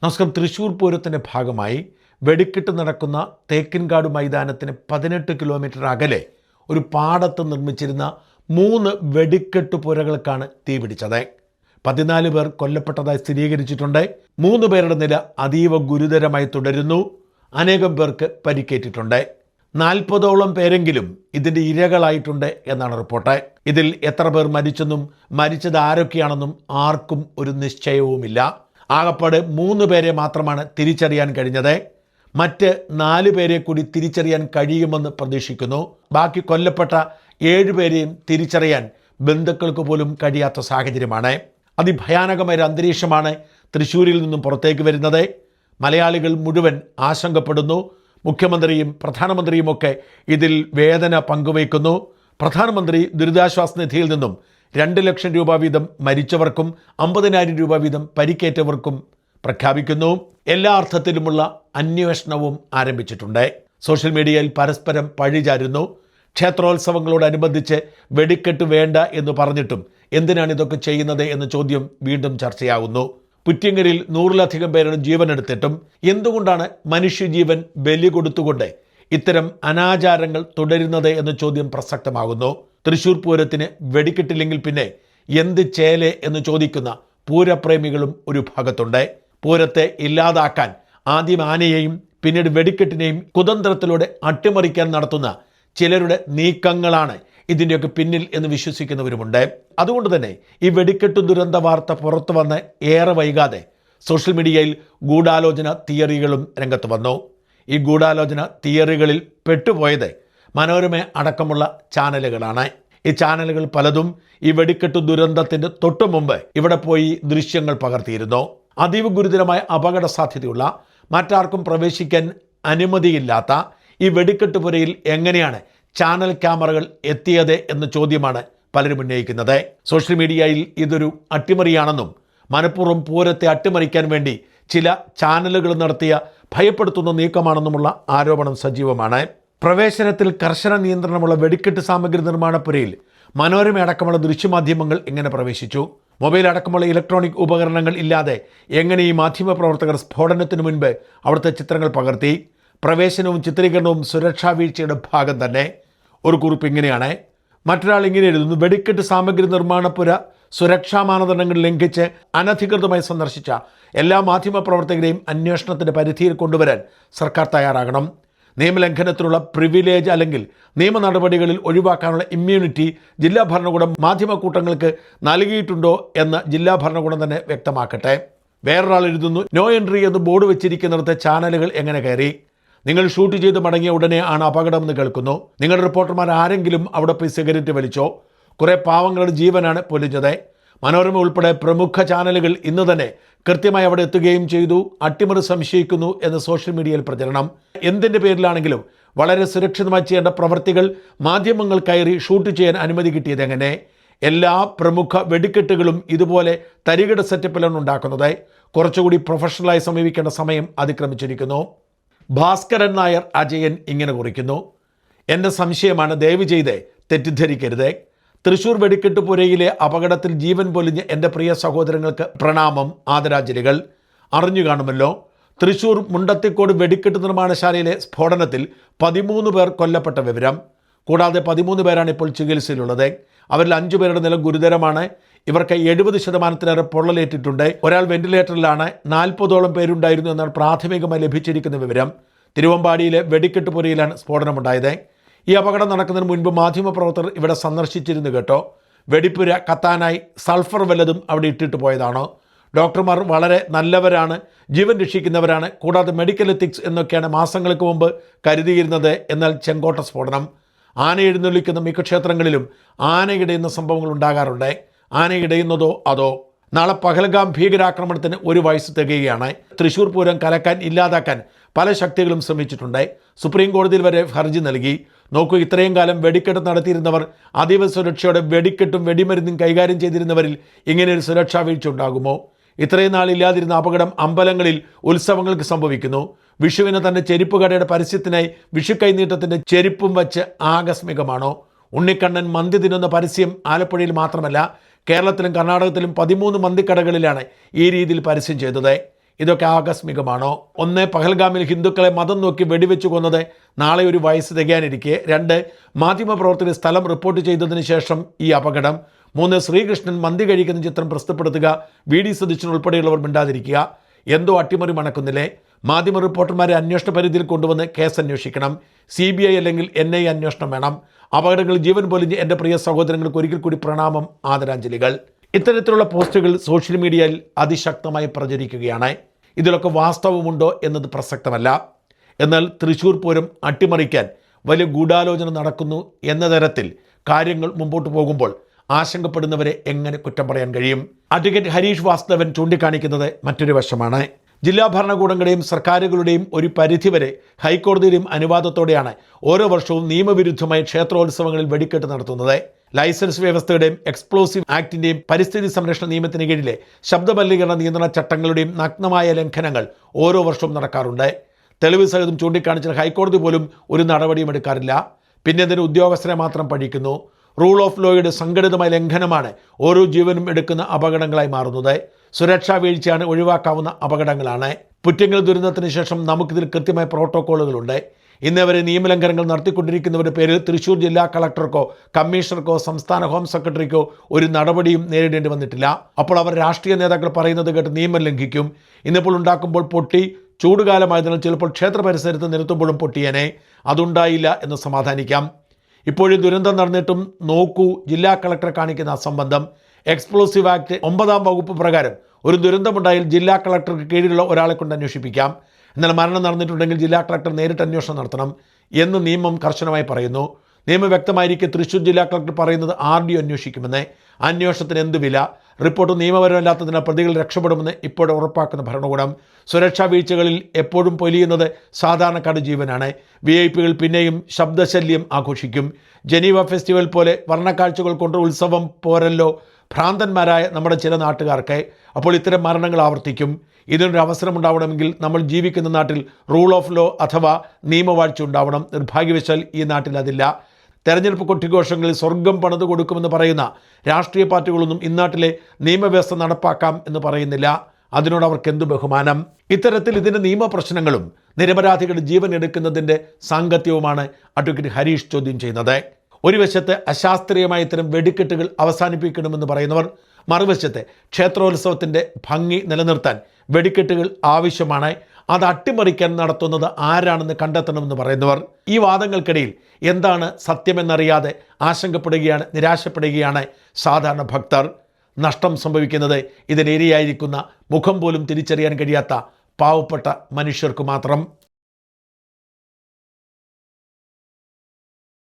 നമസ്കാരം. തൃശ്ശൂർ പൂരത്തിൻ്റെ ഭാഗമായി വെടിക്കെട്ട് നടക്കുന്ന തേക്കിൻകാട് മൈതാനത്തിന് 18 കിലോമീറ്റർ അകലെ ഒരു പാടത്ത് നിർമ്മിച്ചിരുന്ന 3 വെടിക്കെട്ട് പുരകൾക്കാണ് തീപിടിച്ചത്. 14 പേർ കൊല്ലപ്പെട്ടതായി സ്ഥിരീകരിച്ചിട്ടുണ്ട്. 3 പേരുടെ നില അതീവ ഗുരുതരമായി തുടരുന്നു. അനേകം പേർക്ക് പരിക്കേറ്റിട്ടുണ്ട്. 40ഓളം പേരെങ്കിലും ഇതിൻ്റെ ഇരകളായിട്ടുണ്ട് എന്നാണ് റിപ്പോർട്ട്. ഇതിൽ എത്ര പേർ മരിച്ചെന്നും മരിച്ചത് ആരൊക്കെയാണെന്നും ആർക്കും ഒരു നിശ്ചയവുമില്ല. ആകപ്പാട് 3 പേരെ മാത്രമാണ് തിരിച്ചറിയാൻ കഴിഞ്ഞത്. മറ്റ് 4 പേരെ കൂടി തിരിച്ചറിയാൻ കഴിയുമെന്ന് പ്രതീക്ഷിക്കുന്നു. ബാക്കി കൊല്ലപ്പെട്ട 7 പേരെയും തിരിച്ചറിയാൻ ബന്ധുക്കൾക്ക് പോലും കഴിയാത്ത സാഹചര്യമാണ്. അതിഭയാനകമായ അന്തരീക്ഷമാണ് തൃശ്ശൂരിൽ നിന്നും പുറത്തേക്ക് വരുന്നത്. മലയാളികൾ മുഴുവൻ ആശങ്കപ്പെടുന്നു. മുഖ്യമന്ത്രിയും പ്രധാനമന്ത്രിയുമൊക്കെ ഇതിൽ വേദന പങ്കുവയ്ക്കുന്നു. പ്രധാനമന്ത്രി ദുരിതാശ്വാസ നിധിയിൽ നിന്നും 2 ലക്ഷം രൂപ വീതം മരിച്ചവർക്കും 50,000 രൂപ വീതം പരിക്കേറ്റവർക്കും പ്രഖ്യാപിക്കുന്നു. എല്ലാ അർത്ഥത്തിലുമുള്ള അന്വേഷണവും ആരംഭിച്ചിട്ടുണ്ട്. സോഷ്യൽ മീഡിയയിൽ പരസ്പരം പഴിചാരുന്നു. ക്ഷേത്രോത്സവങ്ങളോടനുബന്ധിച്ച് വെടിക്കെട്ട് വേണ്ട എന്ന് പറഞ്ഞിട്ടും എന്തിനാണ് ഇതൊക്കെ ചെയ്യുന്നത് എന്ന ചോദ്യം വീണ്ടും ചർച്ചയാകുന്നു. പുറ്റിങ്ങലിൽ 100-ലധികം പേരുടെ ജീവനെടുത്തിട്ടും എന്തുകൊണ്ടാണ് മനുഷ്യജീവൻ ബലി കൊടുത്തുകൊണ്ട് ഇത്തരം അനാചാരങ്ങൾ തുടരുന്നത് എന്ന ചോദ്യം പ്രസക്തമാകുന്നു. തൃശ്ശൂർ പൂരത്തിന് വെടിക്കെട്ടില്ലെങ്കിൽ പിന്നെ എന്ത് ചേലെ എന്ന് ചോദിക്കുന്ന പൂരപ്രേമികളും ഒരു ഭാഗത്തുണ്ട്. പൂരത്തെ ഇല്ലാതാക്കാൻ ആദ്യം ആനയെയും പിന്നീട് വെടിക്കെട്ടിനെയും കുതന്ത്രത്തിലൂടെ അട്ടിമറിക്കാൻ നടത്തുന്ന ചിലരുടെ നീക്കങ്ങളാണ് ഇതിൻ്റെയൊക്കെ പിന്നിൽ എന്ന് വിശ്വസിക്കുന്നവരുമുണ്ട്. അതുകൊണ്ട് തന്നെ ഈ വെടിക്കെട്ട് ദുരന്ത വാർത്ത പുറത്തു വന്ന് ഏറെ വൈകാതെ സോഷ്യൽ മീഡിയയിൽ ഗൂഢാലോചന തിയറികളും രംഗത്ത് വന്നു. ഈ ഗൂഢാലോചന തിയറികളിൽ പെട്ടുപോയത് മനോരമ അടക്കമുള്ള ചാനലുകളാണ്. ഈ ചാനലുകൾ പലതും ഈ വെടിക്കെട്ട് ദുരന്തത്തിൻ്റെ തൊട്ടു മുമ്പ് ഇവിടെ പോയി ദൃശ്യങ്ങൾ പകർത്തിയിരുന്നു. അതീവ ഗുരുതരമായ അപകട സാധ്യതയുള്ള മറ്റാർക്കും പ്രവേശിക്കാൻ അനുമതിയില്ലാത്ത ഈ വെടിക്കെട്ട് പുരയിൽ എങ്ങനെയാണ് ചാനൽ ക്യാമറകൾ എത്തിയത് എന്ന ചോദ്യമാണ് പലരും ഉന്നയിക്കുന്നത്. സോഷ്യൽ മീഡിയയിൽ ഇതൊരു അട്ടിമറിയാണെന്നും മനഃപൂർവ്വം പൂരത്തെ അട്ടിമറിക്കാൻ വേണ്ടി ചില ചാനലുകൾ നടത്തിയ ഭയപ്പെടുത്തുന്ന നീക്കമാണെന്നുമുള്ള ആരോപണം സജീവമാണ്. പ്രവേശനത്തിൽ കർശന നിയന്ത്രണമുള്ള വെടിക്കെട്ട് സാമഗ്രി നിർമ്മാണ പുരയിൽ മനോരമ അടക്കമുള്ള ദൃശ്യമാധ്യമങ്ങൾ എങ്ങനെ പ്രവേശിച്ചു? മൊബൈൽ അടക്കമുള്ള ഇലക്ട്രോണിക് ഉപകരണങ്ങൾ ഇല്ലാതെ എങ്ങനെ ഈ മാധ്യമപ്രവർത്തകർ സ്ഫോടനത്തിന് മുൻപ് അവിടുത്തെ ചിത്രങ്ങൾ പകർത്തി? പ്രവേശനവും ചിത്രീകരണവും സുരക്ഷാ വീഴ്ചയുടെ ഭാഗം തന്നെ. ഒരു കുറിപ്പ് ഇങ്ങനെയാണ്. മറ്റൊരാൾ ഇങ്ങനെ എഴുതുന്നു: വെടിക്കെട്ട് സാമഗ്രി നിർമ്മാണ പുര സുരക്ഷാ മാനദണ്ഡങ്ങൾ ലംഘിച്ച് അനധികൃതമായി സന്ദർശിച്ച എല്ലാ മാധ്യമപ്രവർത്തകരെയും അന്വേഷണത്തിൻ്റെ പരിധിയിൽ കൊണ്ടുവരാൻ സർക്കാർ തയ്യാറാകണം. നിയമലംഘനത്തിനുള്ള പ്രിവിലേജ് അല്ലെങ്കിൽ നിയമ നടപടികളിൽ ഒഴിവാക്കാനുള്ള ഇമ്മ്യൂണിറ്റി ജില്ലാ ഭരണകൂടം മാധ്യമക്കൂട്ടങ്ങൾക്ക് നൽകിയിട്ടുണ്ടോ എന്ന് ജില്ലാ ഭരണകൂടം തന്നെ വ്യക്തമാക്കട്ടെ. വേറൊരാൾ എഴുതുന്നു: നോ എൻട്രി എന്ന് ബോർഡ് വെച്ചിരിക്കുന്നിടത്ത് ചാനലുകൾ എങ്ങനെ കയറി? നിങ്ങൾ ഷൂട്ട് ചെയ്ത് മടങ്ങിയ ഉടനെ ആണ് അപകടമെന്ന് കേൾക്കുന്നു. നിങ്ങളുടെ റിപ്പോർട്ടർമാർ ആരെങ്കിലും അവിടെ പോയി സിഗരറ്റ് വലിച്ചോ? കുറേ പാവങ്ങളുടെ ജീവനാണ് പൊലിഞ്ഞത്. മനോരമ ഉൾപ്പെടെ പ്രമുഖ ചാനലുകൾ ഇന്ന് തന്നെ കൃത്യമായി അവിടെ എത്തുകയും ചെയ്തു. അട്ടിമറി സംശയിക്കുന്നു എന്ന് സോഷ്യൽ മീഡിയയിൽ പ്രചരണം. എന്തിൻ്റെ പേരിലാണെങ്കിലും വളരെ സുരക്ഷിതമായി ചെയ്യേണ്ട പ്രവർത്തികൾ മാധ്യമങ്ങൾ കയറി ഷൂട്ട് ചെയ്യാൻ അനുമതി കിട്ടിയത് എങ്ങനെ? എല്ലാ പ്രമുഖ വെടിക്കെട്ടുകളും ഇതുപോലെ തരികിട സെറ്റപ്പിലാണ് ഉണ്ടാക്കുന്നത്. കുറച്ചുകൂടി പ്രൊഫഷണലായി സമീപിക്കേണ്ട സമയം അതിക്രമിച്ചിരിക്കുന്നു. ഭാസ്കരൻ നായർ അജയൻ ഇങ്ങനെ കുറിക്കുന്നു: എൻ്റെ സംശയമാണ്, ദയവ് ചെയ്ത് തെറ്റിദ്ധരിക്കരുത്. തൃശ്ശൂർ വെടിക്കെട്ട് പുരയിലെ അപകടത്തിൽ ജീവൻ പൊലിഞ്ഞ എൻ്റെ പ്രിയ സഹോദരങ്ങൾക്ക് പ്രണാമം, ആദരാഞ്ജലികൾ. അറിഞ്ഞു കാണുമല്ലോ, തൃശ്ശൂർ മുണ്ടത്തിക്കോട് വെടിക്കെട്ട് നിർമ്മാണശാലയിലെ സ്ഫോടനത്തിൽ 13 പേർ കൊല്ലപ്പെട്ട വിവരം. കൂടാതെ 13 പേരാണ് ഇപ്പോൾ ചികിത്സയിലുള്ളത്. അവരിൽ 5 പേരുടെ നില ഗുരുതരമാണ്. ഇവർക്ക് 70% പൊള്ളലേറ്റിട്ടുണ്ട്. ഒരാൾ വെന്റിലേറ്ററിലാണ്. 40ഓളം പേരുണ്ടായിരുന്നു എന്നാണ് പ്രാഥമികമായി ലഭിച്ചിരിക്കുന്ന വിവരം. തിരുവമ്പാടിയിലെ വെടിക്കെട്ട് പുരയിലാണ് സ്ഫോടനമുണ്ടായത്. ഈ അപകടം നടക്കുന്നതിന് മുൻപ് മാധ്യമപ്രവർത്തകർ ഇവിടെ സന്ദർശിച്ചിരുന്നു കേട്ടോ. വെടിപ്പുര കത്താനായി സൾഫർ വല്ലതും അവിടെ ഇട്ടിട്ട് പോയതാണോ? ഡോക്ടർമാർ വളരെ നല്ലവരാണ്, ജീവൻ രക്ഷിക്കുന്നവരാണ്. കൂടാതെ മെഡിക്കൽ എത്തിക്സ് എന്നൊക്കെയാണ് മാസങ്ങൾക്ക് മുമ്പ് കരുതിയിരുന്നത്. എന്നാൽ ചെങ്കോട്ട സ്ഫോടനം, ആന എഴുന്നള്ളിക്കുന്ന മിക്ക ക്ഷേത്രങ്ങളിലും ആനയിടയുന്ന സംഭവങ്ങൾ ഉണ്ടാകാറുണ്ട്. ആനയിടയുന്നതോ അതോ? നാളെ പഹൽഗാം ഭീകരാക്രമണത്തിന് 1 വയസ്സ് തികയുകയാണ്. തൃശ്ശൂർ പൂരം കലക്കാൻ ഇല്ലാതാക്കാൻ പല ശക്തികളും ശ്രമിച്ചിട്ടുണ്ട്. സുപ്രീം കോടതിയിൽ വരെ ഹർജി നൽകി. നോക്കൂ, ഇത്രയും കാലം വെടിക്കെട്ട് നടത്തിയിരുന്നവർ, അതീവ സുരക്ഷയോടെ വെടിക്കെട്ടും വെടിമരുന്നും കൈകാര്യം ചെയ്തിരുന്നവരിൽ ഇങ്ങനെയൊരു സുരക്ഷാ വീഴ്ച ഉണ്ടാകുമോ? ഇത്രയും നാളില്ലാതിരുന്ന അപകടം അമ്പലങ്ങളിൽ ഉത്സവങ്ങൾക്ക് സംഭവിക്കുന്നു. വിഷുവിന് തന്നെ ചെരുപ്പ് കടയുടെ പരസ്യത്തിനായി വിഷു കൈനീട്ടത്തിൻ്റെ ചെരുപ്പും വച്ച് ആകസ്മികമാണോ? ഉണ്ണിക്കണ്ണൻ മന്തി തിന്നുന്ന പരസ്യം ആലപ്പുഴയിൽ മാത്രമല്ല കേരളത്തിലും കർണാടകത്തിലും 13 മന്തിക്കടകളിലാണ് ഈ രീതിയിൽ പരസ്യം ചെയ്തത്. ഇതൊക്കെ ആകസ്മികമാണോ? ഒന്ന്, പഹൽഗാമിൽ ഹിന്ദുക്കളെ മതം നോക്കി വെടിവെച്ചു കൊന്നത് നാളെ ഒരു വയസ്സ് തികയാനിരിക്കെ. 2, മാധ്യമപ്രവർത്തകർ സ്ഥലം റിപ്പോർട്ട് ചെയ്തതിന് ശേഷം ഈ അപകടം. 3, ശ്രീകൃഷ്ണൻ മന്തി കഴിക്കുന്ന ചിത്രം പ്രസിദ്ധപ്പെടുത്തുക, VD സതീശൻ ഉൾപ്പെടെയുള്ളവർ മിണ്ടാതിരിക്കുക. എന്തോ അട്ടിമറി മണക്കുന്നില്ലേ? മാധ്യമ റിപ്പോർട്ടർമാരെ അന്വേഷണ പരിധിയിൽ കൊണ്ടുവന്ന് കേസ് അന്വേഷിക്കണം. CBI അല്ലെങ്കിൽ NIA അന്വേഷണം വേണം. അപകടങ്ങളിൽ ജീവൻ പൊലിഞ്ഞ് എൻ്റെ പ്രിയ സഹോദരങ്ങൾക്ക് ഒരിക്കൽ കൂടി പ്രണാമം, ആദരാഞ്ജലികൾ. ഇത്തരത്തിലുള്ള പോസ്റ്റുകൾ സോഷ്യൽ മീഡിയയിൽ അതിശക്തമായി പ്രചരിക്കുകയാണ്. ഇതിലൊക്കെ വാസ്തവമുണ്ടോ എന്നത് പ്രസക്തമല്ല. എന്നാൽ തൃശ്ശൂർ പൂരം അട്ടിമറിക്കാൻ വലിയ ഗൂഢാലോചന നടക്കുന്നു എന്ന തരത്തിൽ കാര്യങ്ങൾ മുമ്പോട്ട് പോകുമ്പോൾ ആശങ്കപ്പെടുന്നവരെ എങ്ങനെ കുറ്റം പറയാൻ കഴിയും? അഡ്വക്കേറ്റ് ഹരീഷ് വാസുദേവൻ ചൂണ്ടിക്കാണിക്കുന്നത് മറ്റൊരു വശമാണ്. ജില്ലാ ഭരണകൂടങ്ങളുടെയും സർക്കാരുകളുടെയും ഒരു പരിധിവരെ ഹൈക്കോടതിയുടെയും അനുവാദത്തോടെയാണ് ഓരോ വർഷവും നിയമവിരുദ്ധമായി ക്ഷേത്രോത്സവങ്ങളിൽ വെടിക്കെട്ട് നടത്തുന്നത്. ലൈസൻസ് വ്യവസ്ഥയുടെയും എക്സ്പ്ലോസീവ് ആക്ടിന്റെയും പരിസ്ഥിതി സംരക്ഷണ നിയമത്തിന് കീഴിലെ ശബ്ദമലിനീകരണ നിയന്ത്രണ ചട്ടങ്ങളുടെയും നഗ്നമായ ലംഘനങ്ങൾ ഓരോ വർഷവും നടക്കാറുണ്ട്. തെളിവ് സഹിതം ചൂണ്ടിക്കാണിച്ചാൽ ഹൈക്കോടതി പോലും ഒരു നടപടിയും എടുക്കാറില്ല. പിന്നെ അതിന് ഉദ്യോഗസ്ഥരെ മാത്രം പഴിക്കുന്നു. റൂൾ ഓഫ് ലോയുടെ സംഘടിതമായ ലംഘനമാണ് ഓരോ ജീവനും എടുക്കുന്ന അപകടങ്ങളായി മാറുന്നത്. സുരക്ഷാ വീഴ്ചയാണ് ഒഴിവാക്കാവുന്ന അപകടങ്ങളാണ്. പുറ്റങ്ങൽ ദുരന്തത്തിന് ശേഷം നമുക്കിതിൽ കൃത്യമായ പ്രോട്ടോക്കോളുകളുണ്ട്. ഇന്നേവരെ നിയമലംഘനങ്ങൾ നടത്തിക്കൊണ്ടിരിക്കുന്നവരുടെ പേരിൽ തൃശ്ശൂർ ജില്ലാ കളക്ടർക്കോ കമ്മീഷണർക്കോ സംസ്ഥാന ഹോം സെക്രട്ടറിക്കോ ഒരു നടപടിയും നേരിടേണ്ടി വന്നിട്ടില്ല. അപ്പോൾ അവർ രാഷ്ട്രീയ നേതാക്കൾ പറയുന്നത് കേട്ട് നിയമം ലംഘിക്കും. ഇന്നിപ്പോൾ ഉണ്ടാക്കുമ്പോൾ പൊട്ടി, ചൂടുകാലമായതിനാൽ ചിലപ്പോൾ ക്ഷേത്ര പരിസരത്ത് നിരത്തുമ്പോഴും പൊട്ടിയേനെ. അതുണ്ടായില്ല എന്ന് സമാധാനിക്കാം. ഇപ്പോഴും ദുരന്തം നടന്നിട്ടും നോക്കൂ ജില്ലാ കളക്ടർ കാണിക്കുന്ന അസംബന്ധം. എക്സ്പ്ലോസീവ് ആക്ട് 9-ാം വകുപ്പ് പ്രകാരം ഒരു ദുരന്തമുണ്ടായാൽ ജില്ലാ കളക്ടർക്ക് കീഴിലുള്ള ഒരാളെ കൊണ്ട് അന്വേഷിപ്പിക്കാം. എന്നാൽ മരണം നടന്നിട്ടുണ്ടെങ്കിൽ ജില്ലാ കളക്ടർ നേരിട്ട് അന്വേഷണം നടത്തണം എന്ന് നിയമം കർശനമായി പറയുന്നു. നിയമം വ്യക്തമായിരിക്കെ തൃശ്ശൂർ ജില്ലാ കളക്ടർ പറയുന്നത് RDO അന്വേഷിക്കുമെന്ന്. അന്വേഷണത്തിന് എന്ത് വില? റിപ്പോർട്ട് നിയമപരമല്ലാത്തതിനാൽ പ്രതികൾ രക്ഷപ്പെടുമെന്ന് ഇപ്പോഴും ഉറപ്പാക്കുന്ന ഭരണകൂടം. സുരക്ഷാ വീഴ്ചകളിൽ എപ്പോഴും പൊലിയുന്നത് സാധാരണക്കാരുടെ ജീവനാണ്. VIP-കൾ പിന്നെയും ശബ്ദശല്യം ആഘോഷിക്കും. ജനീവ ഫെസ്റ്റിവൽ പോലെ വർണ്ണക്കാഴ്ചകൾ കൊണ്ട് ഉത്സവം പോരല്ലോ ഭ്രാന്തന്മാരായ നമ്മുടെ ചില നാട്ടുകാർക്ക്. അപ്പോൾ ഇത്തരം മരണങ്ങൾ ആവർത്തിക്കും. ഇതിനൊരു അവസരം ഉണ്ടാവണമെങ്കിൽ നമ്മൾ ജീവിക്കുന്ന നാട്ടിൽ റൂൾ ഓഫ് ലോ അഥവാ നിയമവാഴ്ച ഉണ്ടാവണം. നിർഭാഗ്യവശാൽ ഈ നാട്ടിൽ അതില്ല. തെരഞ്ഞെടുപ്പ് കൊട്ടിഘോഷങ്ങളിൽ സ്വർഗം പണിത് കൊടുക്കുമെന്ന് പറയുന്ന രാഷ്ട്രീയ പാർട്ടികളൊന്നും ഇന്നാട്ടിലെ നിയമവ്യവസ്ഥ നടപ്പാക്കാം എന്ന് പറയുന്നില്ല. അതിനോട് അവർക്ക് എന്തു ബഹുമാനം? ഇത്തരത്തിൽ ഇതിൻ്റെ നിയമപ്രശ്നങ്ങളും നിരപരാധികളുടെ ജീവൻ എടുക്കുന്നതിൻ്റെ സാങ്കത്യവുമാണ് അഡ്വക്കേറ്റ് ഹരീഷ് ചോദ്യം ചെയ്യുന്നത്. ഒരു വശത്ത് അശാസ്ത്രീയമായ ഇത്തരം വെടിക്കെട്ടുകൾ അവസാനിപ്പിക്കണമെന്ന് പറയുന്നവർ, മറുവശത്ത് ക്ഷേത്രോത്സവത്തിൻ്റെ ഭംഗി നിലനിർത്താൻ വെടിക്കെട്ടുകൾ ആവശ്യമാണ്, അത് അട്ടിമറിക്കാൻ നടത്തുന്നത് ആരാണെന്ന് കണ്ടെത്തണമെന്ന് പറയുന്നവർ. ഈ വാദങ്ങൾക്കിടയിൽ എന്താണ് സത്യമെന്നറിയാതെ ആശങ്കപ്പെടുകയാണ്, നിരാശപ്പെടുകയാണ് സാധാരണ ഭക്തർ. നഷ്ടം സംഭവിക്കുന്നത് ഇതിനിരയായിരിക്കുന്ന, മുഖം പോലും തിരിച്ചറിയാൻ കഴിയാത്ത പാവപ്പെട്ട മനുഷ്യർക്ക് മാത്രം.